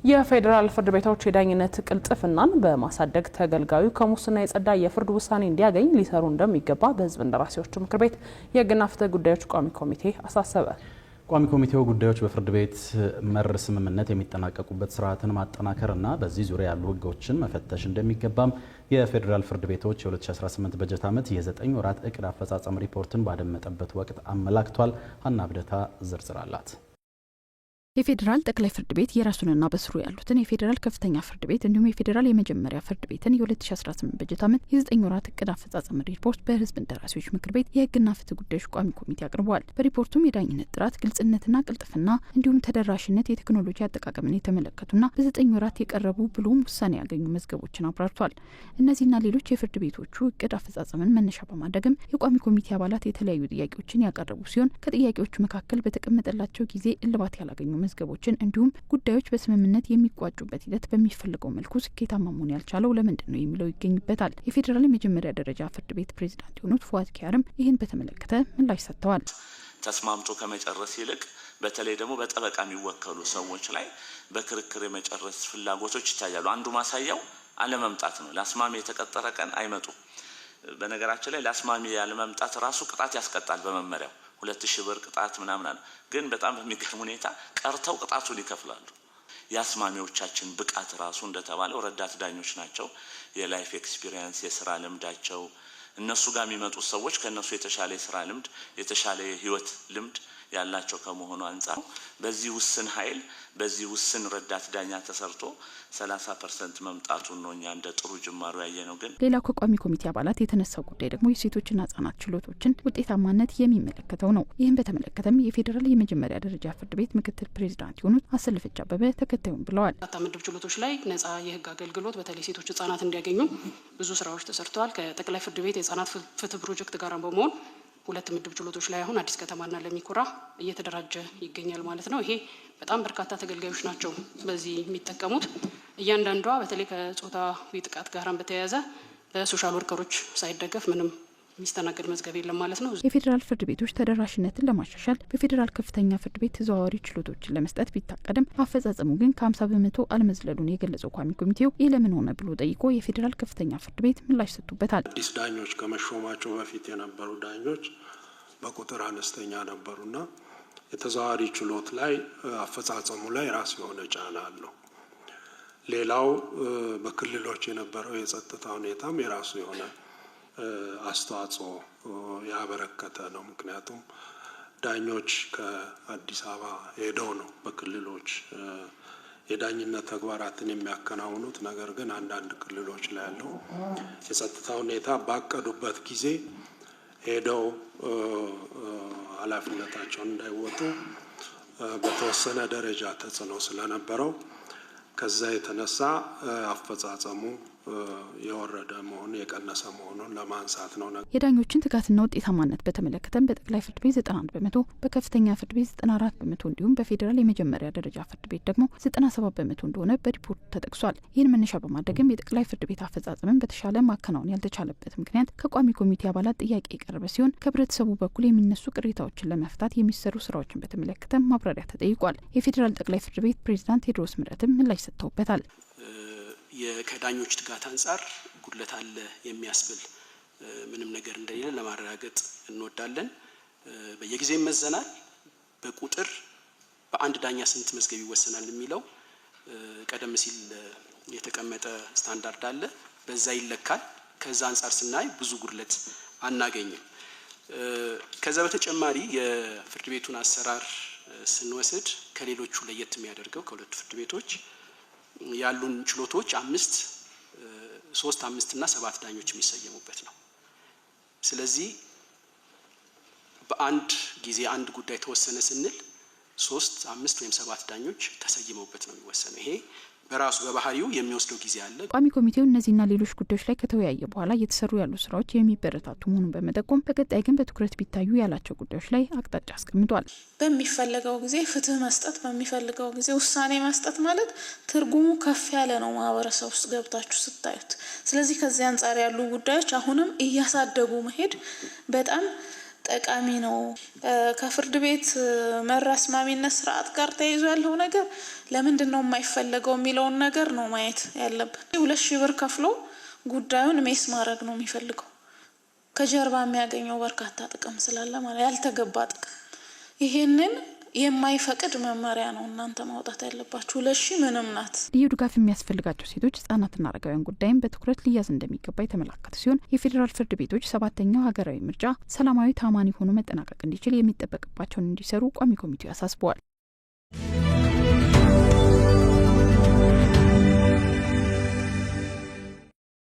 የፌዴራል ፍርድ ቤቶች የዳኝነት ቅልጥፍናን በማሳደግ ተገልጋዩ ከሙስና የጸዳ የፍርድ ውሳኔ እንዲያገኝ ሊሰሩ እንደሚገባ በሕዝብ እንደራሴዎች ምክር ቤት የሕግና ፍትህ ጉዳዮች ቋሚ ኮሚቴ አሳሰበ። ቋሚ ኮሚቴው ጉዳዮች በፍርድ ቤት መር ስምምነት የሚጠናቀቁበት ስርዓትን ማጠናከርና በዚህ ዙሪያ ያሉ ሕጎችን መፈተሽ እንደሚገባም የፌዴራል ፍርድ ቤቶች የ2018 በጀት ዓመት የ9 ወራት እቅድ አፈጻጸም ሪፖርትን ባደመጠበት ወቅት አመላክቷል። ሀና ብደታ ዝርዝር አላት። የፌዴራል ጠቅላይ ፍርድ ቤት የራሱንና በስሩ ያሉትን የፌዴራል ከፍተኛ ፍርድ ቤት እንዲሁም የፌዴራል የመጀመሪያ ፍርድ ቤትን የ2018 በጀት ዓመት የ9 ወራት እቅድ አፈጻጸም ሪፖርት በሕዝብ እንደራሴዎች ምክር ቤት የሕግና ፍትህ ጉዳዮች ቋሚ ኮሚቴ አቅርቧል። በሪፖርቱም የዳኝነት ጥራት፣ ግልጽነትና ቅልጥፍና እንዲሁም ተደራሽነት፣ የቴክኖሎጂ አጠቃቀምን የተመለከቱና በ9 ወራት የቀረቡ ብሎም ውሳኔ ያገኙ መዝገቦችን አብራርቷል። እነዚህና ሌሎች የፍርድ ቤቶቹ እቅድ አፈጻጸምን መነሻ በማድረግም የቋሚ ኮሚቴ አባላት የተለያዩ ጥያቄዎችን ያቀረቡ ሲሆን ከጥያቄዎቹ መካከል በተቀመጠላቸው ጊዜ እልባት ያላገኙ መዝገቦችን እንዲሁም ጉዳዮች በስምምነት የሚቋጩበት ሂደት በሚፈልገው መልኩ ስኬታማ መሆን ያልቻለው ለምንድን ነው የሚለው ይገኝበታል። የፌዴራል የመጀመሪያ ደረጃ ፍርድ ቤት ፕሬዝዳንት የሆኑት ፉአድ ኪያርም ይህን በተመለከተ ምላሽ ሰጥተዋል። ተስማምቶ ከመጨረስ ይልቅ በተለይ ደግሞ በጠበቃ የሚወከሉ ሰዎች ላይ በክርክር የመጨረስ ፍላጎቶች ይታያሉ። አንዱ ማሳያው አለመምጣት ነው። ለአስማሚ የተቀጠረ ቀን አይመጡም። በነገራችን ላይ ለአስማሚ ያለመምጣት ራሱ ቅጣት ያስቀጣል በመመሪያው 2000 ብር ቅጣት ምናምን አለ። ግን በጣም በሚገርም ሁኔታ ቀርተው ቅጣቱን ይከፍላሉ። የአስማሚዎቻችን ብቃት ራሱ እንደተባለው ረዳት ዳኞች ናቸው። የላይፍ ኤክስፒሪየንስ የስራ ልምዳቸው እነሱ ጋር የሚመጡት ሰዎች ከነሱ የተሻለ የስራ ልምድ የተሻለ የህይወት ልምድ ያላቸው ከመሆኑ አንፃር በዚህ ውስን ኃይል በዚህ ውስን ረዳት ዳኛ ተሰርቶ 30% መምጣቱን ነው እኛ እንደ ጥሩ ጅማሩ ያየነው። ግን ሌላው ከቋሚ ኮሚቴ አባላት የተነሳው ጉዳይ ደግሞ የሴቶችና ህጻናት ችሎቶችን ውጤታማነት የሚመለከተው ነው። ይህን በተመለከተም የፌዴራል የመጀመሪያ ደረጃ ፍርድ ቤት ምክትል ፕሬዝዳንት የሆኑት አሰልፈች አበበ ተከታዩን ብለዋል። ምድብ ችሎቶች ላይ ነጻ የህግ አገልግሎት በተለይ ሴቶች ህጻናት እንዲያገኙ ብዙ ስራዎች ተሰርተዋል። ከጠቅላይ ፍርድ ቤት የህጻናት ፍትህ ፕሮጀክት ጋር በመሆን 2 ምድብ ችሎቶች ላይ አሁን አዲስ ከተማና ለሚኩራ እየተደራጀ ይገኛል ማለት ነው። ይሄ በጣም በርካታ ተገልጋዮች ናቸው በዚህ የሚጠቀሙት። እያንዳንዷ በተለይ ከጾታዊ ጥቃት ጋራም በተያያዘ በሶሻል ወርከሮች ሳይደገፍ ምንም የሚስተናገድ መዝገብ የለም ማለት ነው። የፌዴራል ፍርድ ቤቶች ተደራሽነትን ለማሻሻል በፌዴራል ከፍተኛ ፍርድ ቤት ተዘዋዋሪ ችሎቶችን ለመስጠት ቢታቀድም አፈጻጸሙ ግን ከ50 በመቶ አለመዝለሉን የገለጸው ቋሚ ኮሚቴው ይህ ለምን ሆነ ብሎ ጠይቆ የፌዴራል ከፍተኛ ፍርድ ቤት ምላሽ ሰጥቶበታል። አዲስ ዳኞች ከመሾማቸው በፊት የነበሩ ዳኞች በቁጥር አነስተኛ ነበሩና የተዘዋዋሪ ችሎት ላይ አፈጻጸሙ ላይ ራሱ የሆነ ጫና አለው። ሌላው በክልሎች የነበረው የጸጥታ ሁኔታም የራሱ የሆነ አስተዋጽኦ ያበረከተ ነው። ምክንያቱም ዳኞች ከአዲስ አበባ ሄደው ነው በክልሎች የዳኝነት ተግባራትን የሚያከናውኑት። ነገር ግን አንዳንድ ክልሎች ላይ ያለው የጸጥታ ሁኔታ ባቀዱበት ጊዜ ሄደው ኃላፊነታቸውን እንዳይወጡ በተወሰነ ደረጃ ተጽዕኖ ስለነበረው ከዛ የተነሳ አፈጻጸሙ የወረደ መሆኑ የቀነሰ መሆኑን ለማንሳት ነው። የዳኞችን ትጋትና ውጤታማነት በተመለከተም በጠቅላይ ፍርድ ቤት 91 በመቶ፣ በከፍተኛ ፍርድ ቤት 94 በመቶ እንዲሁም በፌዴራል የመጀመሪያ ደረጃ ፍርድ ቤት ደግሞ 97 በመቶ እንደሆነ በሪፖርቱ ተጠቅሷል። ይህን መነሻ በማድረግም የጠቅላይ ፍርድ ቤት አፈጻጸምን በተሻለ ማከናወን ያልተቻለበት ምክንያት ከቋሚ ኮሚቴ አባላት ጥያቄ የቀረበ ሲሆን ከህብረተሰቡ በኩል የሚነሱ ቅሬታዎችን ለመፍታት የሚሰሩ ስራዎችን በተመለከተ ማብራሪያ ተጠይቋል። የፌዴራል ጠቅላይ ፍርድ ቤት ፕሬዝዳንት ቴዎድሮስ ምህረትም ምላሽ ሰጥተውበታል። ከዳኞች ትጋት አንጻር ጉድለት አለ የሚያስብል ምንም ነገር እንደሌለ ለማረጋገጥ እንወዳለን። በየጊዜው ይመዘናል። በቁጥር በአንድ ዳኛ ስንት መዝገብ ይወሰናል የሚለው ቀደም ሲል የተቀመጠ ስታንዳርድ አለ፣ በዛ ይለካል። ከዛ አንጻር ስናይ ብዙ ጉድለት አናገኝም። ከዛ በተጨማሪ የፍርድ ቤቱን አሰራር ስንወስድ ከሌሎቹ ለየት የሚያደርገው ከሁለቱ ፍርድ ቤቶች ያሉን ችሎቶች 5፣ 3፣ 5 እና 7 ዳኞች የሚሰየሙበት ነው። ስለዚህ በአንድ ጊዜ አንድ ጉዳይ ተወሰነ ስንል 3፣ 5 ወይም 7 ዳኞች ተሰይመውበት ነው የሚወሰነው። ይሄ በራሱ በባህሪው የሚወስደው ጊዜ አለ። ቋሚ ኮሚቴው እነዚህና ሌሎች ጉዳዮች ላይ ከተወያየ በኋላ እየተሰሩ ያሉ ስራዎች የሚበረታቱ መሆኑን በመጠቆም በቀጣይ ግን በትኩረት ቢታዩ ያላቸው ጉዳዮች ላይ አቅጣጫ አስቀምጧል። በሚፈልገው ጊዜ ፍትህ መስጠት፣ በሚፈልገው ጊዜ ውሳኔ መስጠት ማለት ትርጉሙ ከፍ ያለ ነው ማህበረሰብ ውስጥ ገብታችሁ ስታዩት። ስለዚህ ከዚህ አንጻር ያሉ ጉዳዮች አሁንም እያሳደጉ መሄድ በጣም ጠቃሚ ነው። ከፍርድ ቤት መር አስማሚነት ስርዓት ጋር ተያይዞ ያለው ነገር ለምንድን ነው የማይፈለገው የሚለውን ነገር ነው ማየት ያለብን። 2,000 ብር ከፍሎ ጉዳዩን ሜስ ማድረግ ነው የሚፈልገው። ከጀርባ የሚያገኘው በርካታ ጥቅም ስላለ ማለት ያልተገባ ጥቅም፣ ይሄንን የማይፈቅድ መመሪያ ነው እናንተ ማውጣት ያለባችሁ። 2,000 ምንም ናት። ልዩ ድጋፍ የሚያስፈልጋቸው ሴቶች፣ ህጻናትና አረጋውያን ጉዳይም በትኩረት ሊያዝ እንደሚገባ የተመላከተ ሲሆን የፌዴራል ፍርድ ቤቶች 7ኛው ሀገራዊ ምርጫ ሰላማዊ፣ ታማኒ ሆኖ መጠናቀቅ እንዲችል የሚጠበቅባቸውን እንዲሰሩ ቋሚ ኮሚቴው ያሳስበዋል።